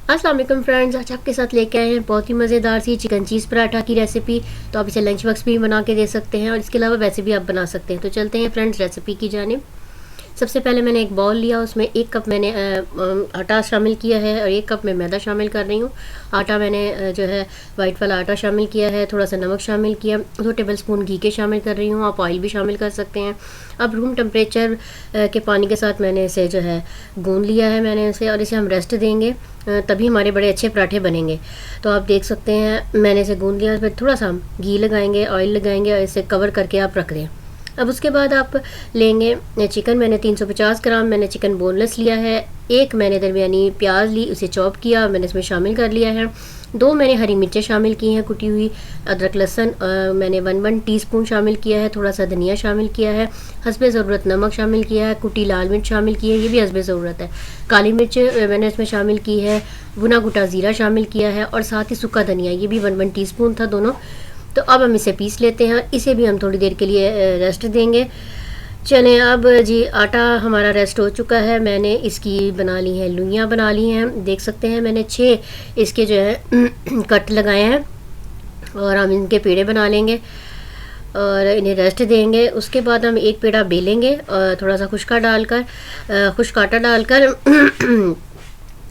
अस्सलाम वालेकुम फ्रेंड्स, आज आपके साथ लेके आए हैं बहुत ही मज़ेदार सी चिकन चीज़ पराठा की रेसिपी। तो आप इसे लंच बॉक्स भी बना के दे सकते हैं और इसके अलावा वैसे भी आप बना सकते हैं। तो चलते हैं फ्रेंड्स रेसिपी की जानिब। सबसे पहले मैंने एक बाउल लिया, उसमें 1 कप मैंने आटा शामिल किया है और 1 कप मैं मैदा शामिल कर रही हूँ। आटा मैंने जो है वाइट वाला आटा शामिल किया है, थोड़ा सा नमक शामिल किया, 2 टेबलस्पून घी के शामिल कर रही हूँ। आप ऑयल भी शामिल कर सकते हैं। अब रूम टेम्परेचर के पानी के साथ मैंने इसे जो है गूंद लिया है मैंने इसे, और इसे हम रेस्ट देंगे, तभी हमारे बड़े अच्छे पराठे बनेंगे। तो आप देख सकते हैं मैंने इसे गूंद लिया। फिर थोड़ा सा हम घी लगाएंगे, ऑयल लगाएंगे और इसे कवर करके आप रख दें। अब उसके बाद आप लेंगे चिकन। मैंने 350 ग्राम मैंने चिकन बोनलेस लिया है। एक मैंने दरमियानी प्याज ली, उसे चॉप किया, मैंने इसमें शामिल कर लिया है। 2 मैंने हरी मिर्चें शामिल की हैं कुटी हुई। अदरक लहसुन मैंने 1 टीस्पून शामिल किया है। थोड़ा सा धनिया शामिल किया है। हस्बे ज़रूरत नमक शामिल किया है। कुटी लाल मिर्च शामिल की है, ये भी हस्बे ज़रूरत है। काली मिर्च मैंने इसमें शामिल की है। भुना कुटा ज़ीरा शामिल किया है और साथ ही सूखा धनिया, ये भी 1 टीस्पून था दोनों। तो अब हम इसे पीस लेते हैं और इसे भी हम थोड़ी देर के लिए रेस्ट देंगे। चलें, अब जी आटा हमारा रेस्ट हो चुका है। मैंने इसकी बना ली है, लुइयाँ बना ली हैं। देख सकते हैं मैंने 6 इसके जो है कट लगाए हैं और हम इनके पेड़े बना लेंगे और इन्हें रेस्ट देंगे। उसके बाद हम एक पेड़ा बेलेंगे और थोड़ा सा खुश्क आटा डालकर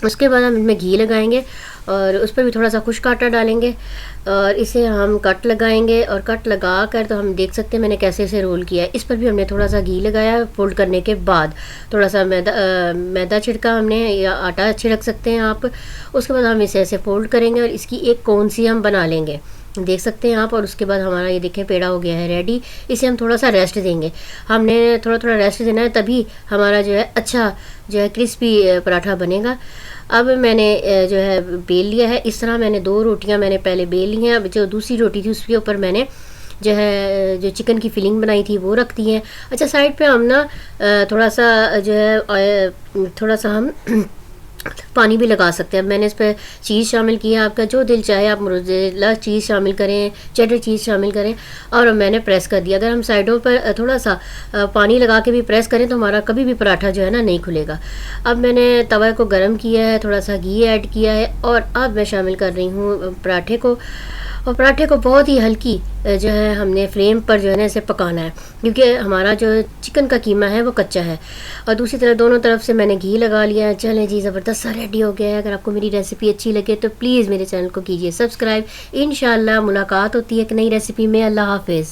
उसके बाद हम इनमें घी लगाएंगे और उस पर भी थोड़ा सा खुश्क आटा डालेंगे और इसे हम कट लगाएंगे। और कट लगा कर तो हम देख सकते हैं मैंने कैसे इसे रोल किया है। इस पर भी हमने थोड़ा सा घी लगाया। फोल्ड करने के बाद थोड़ा सा मैदा छिड़का हमने, या आटा छिड़क सकते हैं आप। उसके बाद हम इसे ऐसे फोल्ड करेंगे और इसकी एक कोन सी हम बना लेंगे, देख सकते हैं आप। और उसके बाद हमारा ये देखें पेड़ा हो गया है रेडी। इसे हम थोड़ा सा रेस्ट देंगे। हमने थोड़ा थोड़ा रेस्ट देना है, तभी हमारा जो है अच्छा जो है क्रिस्पी पराठा बनेगा। अब मैंने जो है बेल लिया है। इस तरह मैंने 2 रोटियां मैंने पहले बेल ली हैं। अब जो दूसरी रोटी थी उसके ऊपर मैंने जो है जो चिकन की फिलिंग बनाई थी वो रख दी है। अच्छा, साइड पे हम ना थोड़ा सा जो है थोड़ा सा हम पानी भी लगा सकते हैं। मैंने इस पर चीज़ शामिल किया, आपका जो दिल चाहे आप मोज़रेला चीज़ शामिल करें, चेडर चीज़ शामिल करें, और मैंने प्रेस कर दिया। अगर हम साइडों पर थोड़ा सा पानी लगा के भी प्रेस करें तो हमारा कभी भी पराठा जो है ना नहीं खुलेगा। अब मैंने तवा को गर्म किया है, थोड़ा सा घी ऐड किया है और अब मैं शामिल कर रही हूँ पराठे को। और पराठे को बहुत ही हल्की जो है हमने फ्लेम पर जो है ना इसे पकाना है, क्योंकि हमारा जो चिकन का कीमा है वो कच्चा है। और दूसरी तरफ दोनों तरफ से मैंने घी लगा लिया है। चलें जी, ज़बरदस्त सा रेडी हो गया है। अगर आपको मेरी रेसिपी अच्छी लगे तो प्लीज़ मेरे चैनल को कीजिए सब्सक्राइब। इंशाल्लाह मुलाकात होती है एक नई रेसिपी में। अल्लाह हाफिज़।